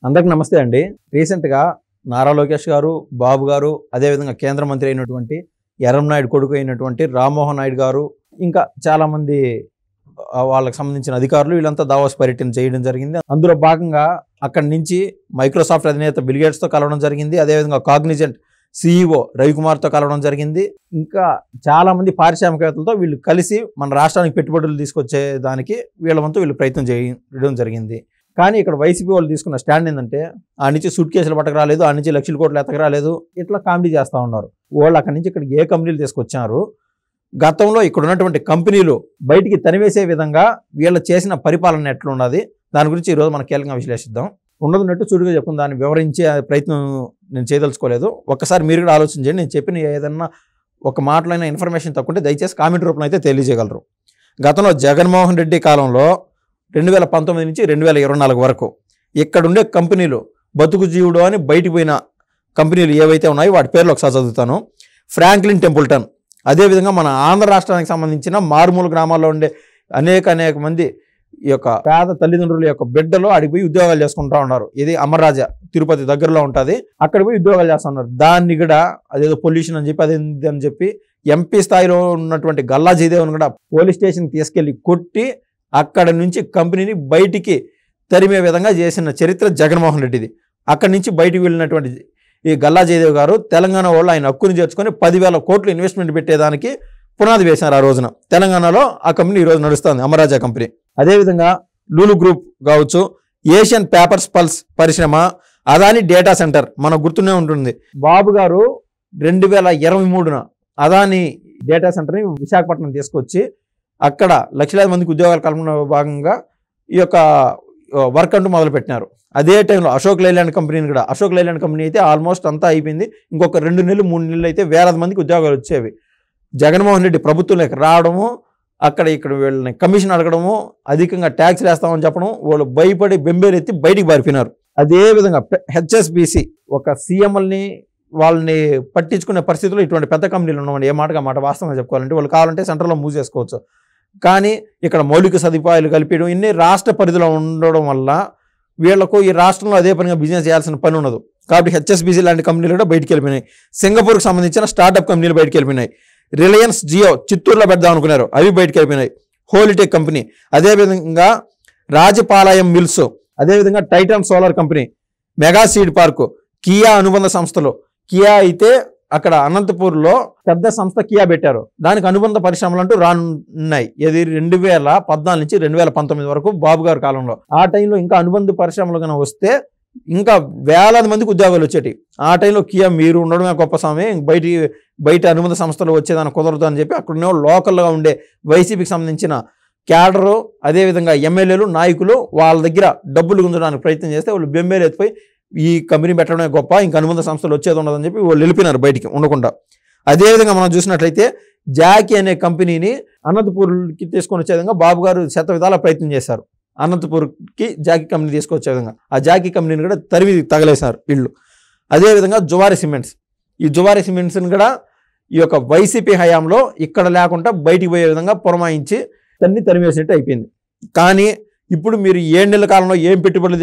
అందరికి నమస్తే అండి. రీసెంట్‌గా నారా లోకేష్ గారు, బాబు గారు, అదేవిధంగా కేంద్ర మంత్రి అయినటువంటి ఎర్రంనాయుడు కొడుకు అయినటువంటి రామ్మోహన్ నాయుడు గారు, ఇంకా చాలామంది వాళ్ళకి సంబంధించిన అధికారులు వీళ్ళంతా దావోస్ పర్యటన చేయడం జరిగింది. అందులో భాగంగా అక్కడి నుంచి మైక్రోసాఫ్ట్ అధినేత బిల్ గేట్స్‌తో కలవడం జరిగింది. అదేవిధంగా కాగ్నిజెంట్ CEO రవికుమార్‌తో కలవడం జరిగింది. ఇంకా చాలామంది పారిశ్రామికవేత్తలతో వీళ్ళు కలిసి మన రాష్ట్రానికి పెట్టుబడులు తీసుకొచ్చే దానికి వీళ్ళ వంతు వీళ్ళు ప్రయత్నం చేయడం జరిగింది. కానీ ఇక్కడ వైసీపీ వాళ్ళు తీసుకున్న స్టాండ్ ఏంటంటే ఆ నుంచి సూట్ కేసులు పట్టక రాలేదు, ఆ నుంచి లక్షల కోట్లు ఎత్తక రాలేదు, ఇట్లా కామెడీ చేస్తూ ఉన్నారు. వాళ్ళు అక్కడి నుంచి ఇక్కడికి ఏ కంపెనీలు తీసుకొచ్చారు, గతంలో ఇక్కడ ఉన్నటువంటి కంపెనీలు బయటికి తనివేసే విధంగా వీళ్ళు చేసిన పరిపాలన ఎట్లున్నది, దాని గురించి ఈరోజు మనం కీలకంగా విశ్లేషిద్దాం. ఉన్నట్టు చూడుగా చెప్పుకుని దాన్ని వివరించే ప్రయత్నం నేను చేయదలుచుకోలేదు. ఒక్కసారి మీరు కూడా ఆలోచన చేయండి. నేను చెప్పిన ఏదన్నా ఒక మాటలైన ఇన్ఫర్మేషన్ తక్కువంటే దయచేసి కామెంట్ రూపంలో అయితే తెలియజేయగలరు. గతంలో జగన్మోహన్ రెడ్డి కాలంలో 2019 నుంచి 2024 వరకు ఇక్కడుండే కంపెనీలు బతుకు జీవుడు అని బయటికి పోయిన కంపెనీలు ఏవైతే ఉన్నాయో వాటి పేర్లు ఒకసారి చదువుతాను. ఫ్రాంక్లిన్ టెంపుల్టన్, అదేవిధంగా మన ఆంధ్ర రాష్ట్రానికి సంబంధించిన మారుమూల గ్రామాల్లో ఉండే అనేక మంది ఈ యొక్క పేద తల్లిదండ్రుల యొక్క బిడ్డలు అడిగి పోయి ఉద్యోగాలు చేసుకుంటూ ఉన్నారు. ఇది అమర్రాజా తిరుపతి దగ్గరలో ఉంటుంది. అక్కడ పోయి ఉద్యోగాలు చేస్తున్నారు. దాన్ని కూడా అదేదో పొల్యూషన్ అని చెప్పి అదేంటి అని చెప్పి ఎంపీ స్థాయిలో ఉన్నటువంటి గల్లా జయదేవ్ని కూడా పోలీస్ స్టేషన్కి తీసుకెళ్ళి కొట్టి అక్కడ నుంచి కంపెనీని బయటికి తరిమే విధంగా చేసిన చరిత్ర జగన్మోహన్ రెడ్డిది. అక్కడి నుంచి బయటికి వెళ్ళినటువంటి ఈ గల్లా జయదేవ్ గారు తెలంగాణ వాళ్ళు ఆయన హక్కుని చేర్చుకొని 10,000 కోట్లు ఇన్వెస్ట్మెంట్ పెట్టేదానికి పునాది వేశారు. ఆ రోజున తెలంగాణలో ఆ కంపెనీ ఈరోజు నడుస్తుంది, అమరాజా కంపెనీ. అదేవిధంగా లూలు గ్రూప్ కావచ్చు, ఏషియన్ పేపర్స్ పల్స్ పరిశ్రమ, అదాని డేటా సెంటర్ మనకు గుర్తునే ఉంటుంది. బాబు గారు 2023న అదాని డేటా సెంటర్ని విశాఖపట్నం తీసుకొచ్చి అక్కడ లక్షలాది మందికి ఉద్యోగాలు కల్పన భాగంగా ఈ యొక్క వర్క్ అంటూ మొదలుపెట్టినారు. అదే టైంలో అశోక్ లైలాండ్ కంపెనీని కూడా, అశోక్ లైలాండ్ కంపెనీ అయితే ఆల్మోస్ట్ అంతా అయిపోయింది. ఇంకొక 2 నెలలు 3 నెలలు అయితే వేలాది మందికి ఉద్యోగాలు వచ్చేవి. జగన్మోహన్ రెడ్డి ప్రభుత్వంలోకి రావడము, అక్కడ ఇక్కడ వీళ్ళని కమిషన్ అడగడము, అధికంగా ట్యాక్స్ వేస్తామని చెప్పడం, వాళ్ళు భయపడి బెంబేరెత్తి బయటికి పారిపోయినారు. అదేవిధంగా HSBC ఒక సీఎంఎల్ని వాళ్ళని పట్టించుకునే పరిస్థితుల్లో ఇటువంటి పెద్ద కంపెనీలు ఉన్నామండి. ఏ మాటగా మాట వాస్తవంగా చెప్పుకోవాలంటే వాళ్ళు కావాలంటే సెంటర్లో మూవ్ చేసుకోవచ్చు. కానీ ఇక్కడ మౌలిక సదుపాయాలు కల్పించడం ఇన్ని రాష్ట్ర పరిధిలో ఉండడం వల్ల వీళ్లకు ఈ రాష్ట్రంలో అదే పనిగా బిజినెస్ చేయాల్సిన పని ఉండదు. కాబట్టి HSBC లాంటి కంపెనీలు కూడా బయటికి వెళ్ళిపోయినాయి. సింగపూర్కి సంబంధించిన స్టార్టప్ కంపెనీలు బయటికి వెళ్ళిపోయినాయి. రిలయన్స్ జియో చిత్తూరులో పెడదాం అనుకున్నారు, అవి బయటికి వెళ్ళిపోయినాయి. హోలిటెక్ కంపెనీ, అదేవిధంగా రాజపాలయం మిల్స్, అదేవిధంగా Titan solar company, mega seed park, Kia అనుబంధ సంస్థలు. కియా అయితే అక్కడ అనంతపూర్లో పెద్ద సంస్థ కియా పెట్టారు. దానికి అనుబంధ పరిశ్రమలు అంటూ రానున్నాయి. ఇది 2014 నుంచి 2019 వరకు బాబు గారి కాలంలో. ఆ టైంలో ఇంకా అనుబంధ పరిశ్రమలు కన్నా వస్తే ఇంకా వేలాది మందికి ఉద్యోగాలు వచ్చేటి. ఆ టైంలో కియా మీరు ఉండడమే గొప్ప స్వామి, బయట అనుబంధ సంస్థలు వచ్చేదాన్ని కుదరదు అని చెప్పి అక్కడ లోకల్గా ఉండే వైసీపీకి సంబంధించిన క్యాడరు, అదేవిధంగా ఎమ్మెల్యేలు, నాయకులు వాళ్ళ దగ్గర డబ్బులు గుంజడానికి ప్రయత్నం చేస్తే వాళ్ళు బెంబేలు ఎత్తిపోయి ఈ కంపెనీ పెట్టడమే గొప్ప, ఇంకా అనుబంధ సంస్థలు వచ్చేది ఉండదని చెప్పి వాళ్ళు వెళ్ళిపోయినారు బయటికి ఉండకుండా. అదేవిధంగా మనం చూసినట్లయితే జాకీ అనే కంపెనీని అనంతపూర్కి తీసుకొని వచ్చే విధంగా బాబు గారు శత విధాల ప్రయత్నం చేశారు. అనంతపూర్కి జాకీ కంపెనీ తీసుకొచ్చే విధంగా ఆ జాకీ కంపెనీని కూడా తరివి తగలేశారు వీళ్ళు. అదేవిధంగా జువారీ సిమెంట్స్, ఈ జువారీ సిమెంట్స్ని కూడా ఈ యొక్క వైసీపీ హయాంలో ఇక్కడ లేకుండా బయటికి పోయే విధంగా పురమాయించి తరివేసినట్టు అయిపోయింది. కానీ ఇప్పుడు మీరు 7 నెలల కాలంలో ఏం పెట్టుబడులు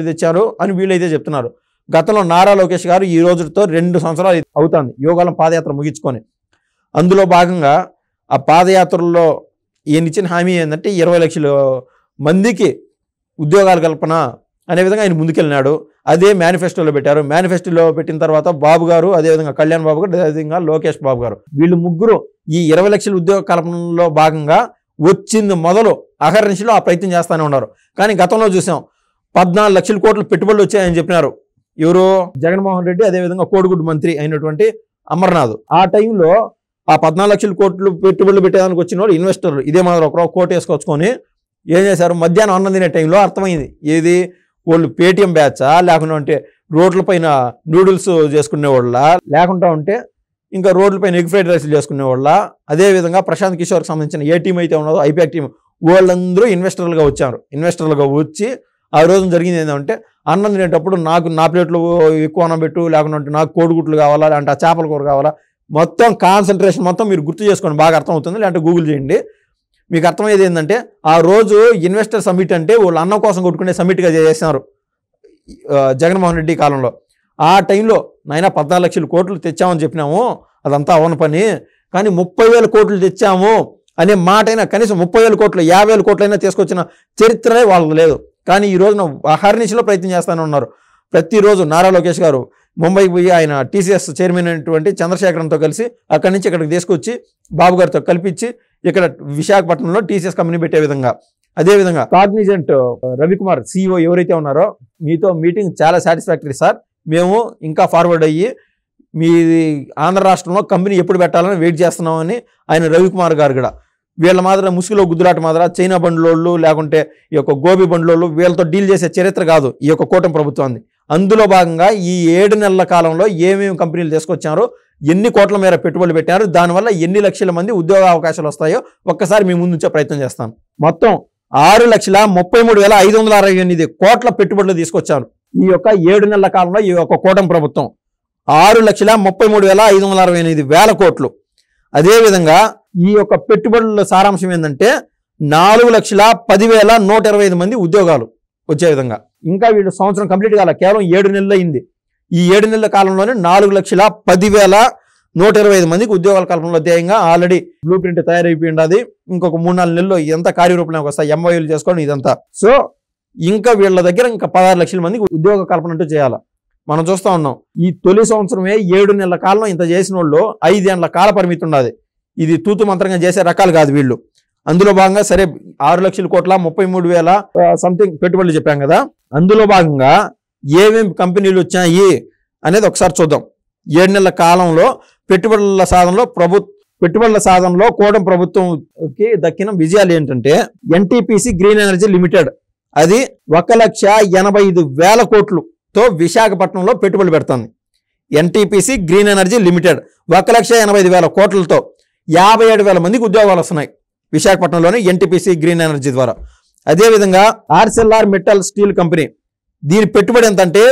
తెచ్చారు అని వీళ్ళైతే చెప్తున్నారు. గతంలో నారా లోకేష్ గారు ఈ రోజుతో 2 సంవత్సరాలు అవుతుంది యోగాలం పాదయాత్ర ముగించుకొని. అందులో భాగంగా ఆ పాదయాత్రలో ఈయన ఇచ్చిన హామీ ఏంటంటే 20 లక్షల మందికి ఉద్యోగాలు కల్పన అనే విధంగా ఆయన ముందుకెళ్ళినాడు. అదే మేనిఫెస్టోలో పెట్టారు. మేనిఫెస్టోలో పెట్టిన తర్వాత బాబు గారు, అదేవిధంగా కళ్యాణ్ బాబు గారు, అదేవిధంగా లోకేష్ బాబు గారు, వీళ్ళు ముగ్గురు ఈ 20 లక్షల ఉద్యోగ కల్పనలో భాగంగా వచ్చింది మొదలు అహర్నిశలో ఆ ప్రయత్నం చేస్తూనే ఉన్నారు. కానీ గతంలో చూసాం 14 లక్షల కోట్లు పెట్టుబడులు వచ్చాయని చెప్పినారు ఎవరు, జగన్మోహన్ రెడ్డి, అదేవిధంగా కోడిగుడ్డు మంత్రి అయినటువంటి అమర్నాథ్. ఆ టైంలో ఆ 14 లక్షల కోట్లు పెట్టుబడులు పెట్టేదానికి వచ్చిన వాళ్ళు ఇన్వెస్టర్లు ఇదే మాదిరి ఒక కోట్ వేసుకొచ్చుకొని ఏం చేశారు, మధ్యాహ్నం అన్నం తినే టైంలో అర్థమైంది ఏది వాళ్ళు పేటీఎం బ్యాచా, లేకుండా ఉంటే రోడ్లపైన నూడిల్స్ చేసుకునే వాళ్ళ, లేకుండా ఉంటే ఇంకా రోడ్లపైన ఎగ్ ఫ్రైడ్ రైస్లు చేసుకునే వాళ్ళ, అదేవిధంగా ప్రశాంత్ కిషోర్కి సంబంధించిన ఏ టీం అయితే ఉన్నదో ఐపాక్ టీం, వాళ్ళందరూ ఇన్వెస్టర్లుగా వచ్చారు. ఇన్వెస్టర్లుగా వచ్చి ఆ రోజు జరిగింది ఏంటంటే అన్నం తినేటప్పుడు నా ప్లేట్లు ఎక్కువ అన్నం పెట్టు, లేకుండా నాకు కోడిగుట్లు కావాలా, లేదంటే ఆ చేపల కూర కావాలా, మొత్తం కాన్సన్ట్రేషన్ మొత్తం మీరు గుర్తు చేసుకోండి, బాగా అర్థమవుతుంది. లేదంటే గూగుల్ చేయండి. మీకు అర్థమయ్యేది ఏంటంటే ఆ రోజు ఇన్వెస్టర్ సమ్మిట్ అంటే వాళ్ళు అన్నం కోసం కొట్టుకునే సమ్మిట్గా చేస్తున్నారు. జగన్మోహన్ రెడ్డి కాలంలో. ఆ టైంలో నాయన 14 లక్షల కోట్లు తెచ్చామని చెప్పినాము, అదంతా అవన పని, కానీ 30,000 కోట్లు తెచ్చాము అనే మాట అయినా, కనీసం 30,000 కోట్లు 50,000 కోట్లైనా తీసుకొచ్చిన చరిత్రే వాళ్ళది లేదు. కానీ ఈ రోజున అహర్నిశలో ప్రయత్నం చేస్తూనే ఉన్నారు. ప్రతిరోజు నారా లోకేష్ గారు ముంబైకి పోయి ఆయన టీసీఎస్ చైర్మన్ అయినటువంటి చంద్రశేఖరంతో కలిసి అక్కడి నుంచి ఇక్కడికి తీసుకొచ్చి బాబు గారితో కల్పించి ఇక్కడ విశాఖపట్నంలో టీసీఎస్ కంపెనీ పెట్టే విధంగా, అదేవిధంగా కాగ్నిజెంట్ రవికుమార్ CEO ఎవరైతే ఉన్నారో, మీతో మీటింగ్ చాలా సాటిస్ఫాక్టరీ సార్, మేము ఇంకా ఫార్వర్డ్ అయ్యి మీ ఆంధ్ర రాష్ట్రంలో కంపెనీ ఎప్పుడు పెట్టాలని వెయిట్ చేస్తున్నామని ఆయన రవికుమార్ గారు కూడా వీళ్ళ మాత్రం ముసుగులో గుద్దులాట మాత్రం చైనా బండ్లోళ్ళు లేకుంటే ఈ యొక్క గోబీ బండ్లోళ్ళు వీళ్ళతో డీల్ చేసే చరిత్ర కాదు ఈ యొక్క కూటమి ప్రభుత్వాన్ని. అందులో భాగంగా ఈ 7 నెలల కాలంలో ఏమేమి కంపెనీలు తీసుకొచ్చారో, ఎన్ని కోట్ల మేర పెట్టుబడులు పెట్టారు, దానివల్ల ఎన్ని లక్షల మంది ఉద్యోగ అవకాశాలు వస్తాయో ఒక్కసారి మీ ముందుంచే ప్రయత్నం చేస్తాను. మొత్తం 6,33,568 కోట్ల పెట్టుబడులు తీసుకొచ్చారు ఈ యొక్క 7 నెలల కాలంలో ఈ యొక్క కూటమి ప్రభుత్వం. 6,33,568 కోట్లు. అదేవిధంగా ఈ యొక్క పెట్టుబడుల సారాంశం ఏంటంటే 4,10,125 మంది ఉద్యోగాలు వచ్చే విధంగా. ఇంకా వీళ్ళు సంవత్సరం కంప్లీట్ కాల, కేవలం 7 నెలలు అయింది. ఈ 7 నెలల కాలంలోనే 4,10,125 మందికి ఉద్యోగాల కల్పనలో ధ్యేయంగా ఆల్రెడీ బ్లూ ప్రింట్ తయారైపోయి ఉండదు. ఇంకొక 3-4 నెలల్లో ఎంత కార్యరూపంలోకి వస్తాయి, MOUలు చేసుకోండి ఇదంతా. సో ఇంకా వీళ్ళ దగ్గర ఇంకా 16 లక్షల మందికి ఉద్యోగ కల్పన అంటూ చేయాలి. మనం చూస్తూ ఉన్నాం, ఈ తొలి సంవత్సరమే 7 నెలల కాలంలో ఇంత చేసిన వాళ్ళు 5 ఏళ్ల కాల పరిమితి ఉండదు. ఇది తూతు మంత్రంగా చేసే రకాలు కాదు వీళ్ళు. అందులో భాగంగా సరే 6,33,000 సంథింగ్ పెట్టుబడులు చెప్పాం కదా, అందులో భాగంగా ఏమేమి కంపెనీలు వచ్చాయి అనేది ఒకసారి చూద్దాం. 7 నెలల కాలంలో పెట్టుబడుల సాధనలో కూటమి ప్రభుత్వంకి దక్కిన విజయాలు ఏంటంటే, NTPC గ్రీన్ ఎనర్జీ లిమిటెడ్ అది 1,85,000 కోట్లుతో విశాఖపట్నంలో పెట్టుబడులు పెడుతుంది. NTPC గ్రీన్ ఎనర్జీ లిమిటెడ్ 1,85,000 కోట్లతో 57,000 మందికి ఉద్యోగాలు వస్తున్నాయి విశాఖపట్నంలోని NTPC గ్రీన్ ఎనర్జీ ద్వారా. అదేవిధంగా ఆర్సెల్ఆర్ మెటల్ స్టీల్ కంపెనీ, దీని పెట్టుబడి ఎంతంటే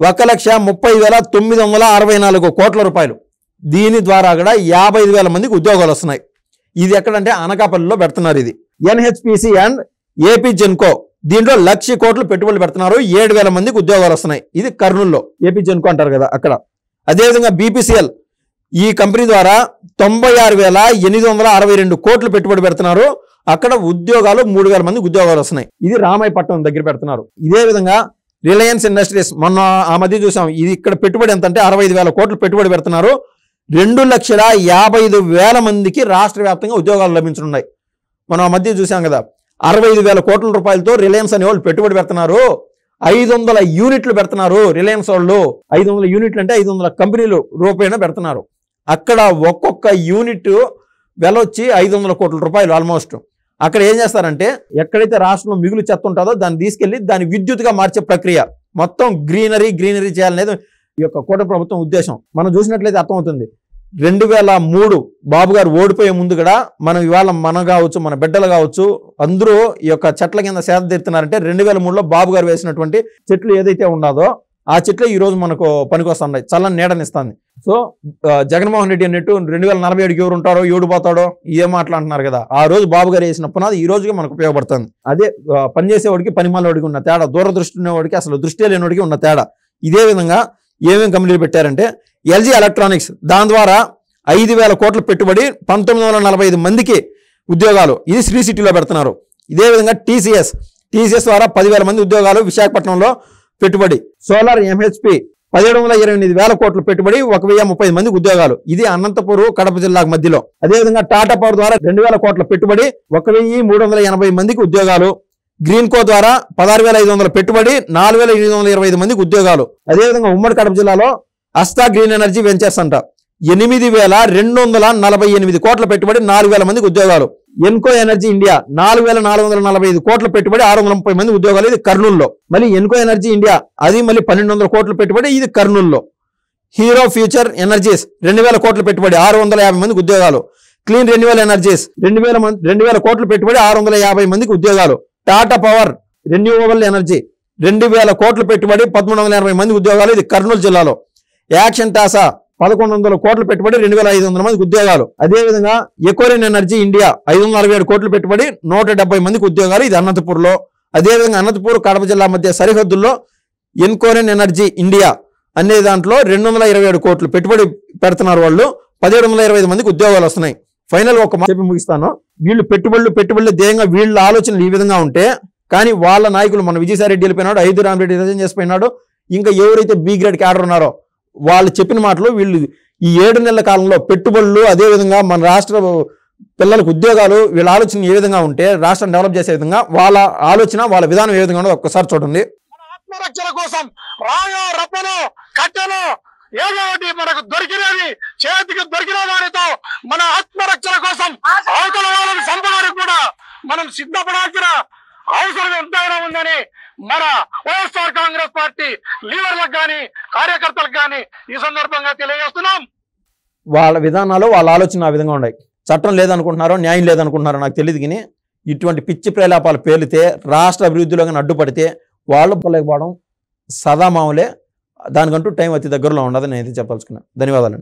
1,30,964 కోట్ల రూపాయలు. దీని ద్వారా కూడా 55,000 మందికి ఉద్యోగాలు వస్తున్నాయి. ఇది ఎక్కడంటే అనకాపల్లిలో పెడుతున్నారు. ఇది NHPC అండ్ AP జెన్కో, దీంట్లో 1,00,000 కోట్లు పెట్టుబడులు పెడుతున్నారు, 7,000 మందికి ఉద్యోగాలు వస్తున్నాయి. ఇది కర్నూలులో AP జెన్కో అంటారు కదా అక్కడ. అదేవిధంగా BPCL ఈ కంపెనీ ద్వారా 96,862 కోట్లు పెట్టుబడి పెడుతున్నారు, అక్కడ ఉద్యోగాలు 3,000 మందికి ఉద్యోగాలు వస్తున్నాయి. ఇది రామాయపట్నం దగ్గర పెడుతున్నారు. ఇదే విధంగా రిలయన్స్ ఇండస్ట్రీస్ మొన్న ఆ మధ్య చూసాం, ఇది ఇక్కడ పెట్టుబడి ఎంతంటే 65,000 కోట్లు పెట్టుబడి పెడుతున్నారు, 2,55,000 మందికి రాష్ట్ర వ్యాప్తంగా ఉద్యోగాలు లభించనున్నాయి. మనం ఆ మధ్య చూసాం కదా, 65,000 కోట్ల రూపాయలతో రిలయన్స్ అనే వాళ్ళు పెట్టుబడి పెడుతున్నారు, 500 యూనిట్లు పెడుతున్నారు. రిలయన్స్ వాళ్ళు 500 యూనిట్లు అంటే 500 కంపెనీలు రూపాయన పెడుతున్నారు. అక్కడ ఒక్కొక్క యూనిట్ వెల వచ్చి 500 కోట్ల రూపాయలు ఆల్మోస్ట్. అక్కడ ఏం చేస్తారంటే, ఎక్కడైతే రాష్ట్రంలో మిగులు చెత్త ఉంటుందో దాన్ని తీసుకెళ్లి దాన్ని విద్యుత్గా మార్చే ప్రక్రియ, మొత్తం గ్రీనరీ చేయాలనేది ఈ యొక్క కూటమి ప్రభుత్వం ఉద్దేశం. మనం చూసినట్లయితే అర్థమవుతుంది. 2003 బాబు గారు ఓడిపోయే ముందు కూడా మనం ఇవాళ మన కావచ్చు, మన బిడ్డలు కావచ్చు, అందరూ ఈ యొక్క చెట్ల కింద సేద తీరుతున్నారంటే 2003లో బాబు గారు వేసినటువంటి చెట్లు ఏదైతే ఉన్నదో ఆ చెట్లు ఈ రోజు మనకు పనికొస్తున్నాయి, చల్లని నీడనిస్తుంది. సో జగన్మోహన్ రెడ్డి అన్నట్టు 2047కి ఎవరు ఉంటారో ఎవడు పోతాడో ఇదే మాట్లాడుతున్నారు కదా, ఆ రోజు బాబు గారు వేసిన పునాది ఈ రోజుకి మనకు ఉపయోగపడుతుంది. అదే పనిచేసేవాడికి పనిమాలవాడికి ఉన్న తేడా, దూరదృష్టి ఉన్నవాడికి అసలు దృష్టి లేనివాడికి ఉన్న తేడా. ఇదే విధంగా ఏమేమి కంపెనీలు పెట్టారంటే, LG ఎలక్ట్రానిక్స్, దాని ద్వారా 5,000 కోట్ల పెట్టుబడి, 1,945 మందికి ఉద్యోగాలు, ఇది శ్రీ సిటీలో పెడుతున్నారు. ఇదే విధంగా TCS ద్వారా 10,000 మంది ఉద్యోగాలు విశాఖపట్నంలో పెట్టుబడి. సోలార్ MHP 1,728,000 కోట్ల పెట్టుబడి, 1,030 మందికి ఉద్యోగాలు, ఇది అనంతపురం కడప జిల్లాకు మధ్యలో. అదేవిధంగా టాటా పవర్ ద్వారా 2,000 కోట్ల పెట్టుబడి, 1,380 మందికి ఉద్యోగాలు. గ్రీన్కో ద్వారా 16,500 పెట్టుబడి, 4,825 మందికి ఉద్యోగాలు. అదేవిధంగా ఉమ్మడి కడప జిల్లాలో అస్తా గ్రీన్ ఎనర్జీ వెంచర్స్ అంట 8,248 కోట్ల పెట్టుబడి, 4,000 మందికి ఉద్యోగాలు. ఎన్కో ఎనర్జీ ఇండియా 4,445 కోట్ల పెట్టుబడి, 630 మంది ఉద్యోగాలు, ఇది కర్నూలులో. మళ్ళీ ఎన్కో ఎనర్జీ ఇండియా అది మళ్ళీ 1,200 కోట్ల పెట్టుబడి, ఇది కర్నూలులో. హీరో ఫ్యూచర్ ఎనర్జీస్ 2,000 కోట్ల పెట్టుబడి, 650 మందికి ఉద్యోగాలు. క్లీన్ రెన్యూవల్ ఎనర్జీస్ 2,000 కోట్ల పెట్టుబడి, 650 మందికి ఉద్యోగాలు. టాటా పవర్ రెన్యూవబుల్ ఎనర్జీ 2,000 కోట్ల పెట్టుబడి, 1,380 మంది ఉద్యోగాలు, ఇది కర్నూలు జిల్లాలో. యాక్షన్ టాసా 1,100 కోట్ల పెట్టుబడి, 2,500 మందికి ఉద్యోగాలు. అదేవిధంగా ఎకోరిన్ ఎనర్జీ ఇండియా 547 కోట్ల పెట్టుబడి, 170 మందికి ఉద్యోగాలు, ఇది అనంతపూర్లో. అదేవిధంగా అనంతపూర్ కడప జిల్లా మధ్య సరిహద్దుల్లో ఎన్కోరెన్ ఎనర్జీ ఇండియా అనే దాంట్లో 227 కోట్లు పెట్టుబడి పెడుతున్నారు వాళ్ళు. 1725 మందికి ఉద్యోగాలు వస్తున్నాయి. ఫైనల్ ఒక మాట చెప్పి ముగిస్తాను. వీళ్ళు పెట్టుబడులు ధ్యేయంగా వీళ్ళ ఆలోచనలు ఈ విధంగా ఉంటే, కానీ వాళ్ళ నాయకులు మన విజయసాయి రెడ్డి వెళ్ళిపోయినాడు, ఐదు రామరెడ్డి రిజైన్ చేసిపోయినాడు, ఇంకా ఎవరైతే బి గ్రేడ్ క్యాడర్ ఉన్నారో వాళ్ళు చెప్పిన మాటలు వీళ్ళు ఈ 7 నెలల కాలంలో పెట్టుబడులు, అదేవిధంగా మన రాష్ట్ర పిల్లలకు ఉద్యోగాలు, వీళ్ళ ఆలోచన ఏ విధంగా ఉంటే రాష్ట్రం డెవలప్ చేసే విధంగా వాళ్ళ ఆలోచన, వాళ్ళ విధానం ఏ విధంగా ఉందో ఒక్కసారి చూడండి. ఆత్మరక్షణ కోసం రాయో రప్పను కట్టెను ఏదో ఒకటి మనకు దొరికినది చేతికి దొరికిన వారితో మన ఆత్మరక్షణ కోసం అవతల వాళ్ళని చంపడానికి కూడా మనం సిద్ధపడాల్సిన అవసరం ఎంతైనా ఉందని మన వైఎస్ఆర్ కాంగ్రెస్ పార్టీ లీడర్లకు కానీ కార్యకర్తలకు కానీ ఈ సందర్భంగా తెలియజేస్తున్నాం. వాళ్ళ విధానాలు, వాళ్ళ ఆలోచన ఆ విధంగా ఉన్నాయి. చట్టం లేదనుకుంటున్నారో, న్యాయం లేదనుకుంటున్నారో నాకు తెలియదు, కానీ ఇటువంటి పిచ్చి ప్రలాపాలు పేలితే, రాష్ట్ర అభివృద్ధిలో కానీ అడ్డుపడితే వాళ్ళు పోలేకపోవడం సదా మామూలే. దానికంటూ టైం అతి దగ్గరలో ఉండదని నేను అయితే చెప్పదలుచుకున్నాను. ధన్యవాదాలు.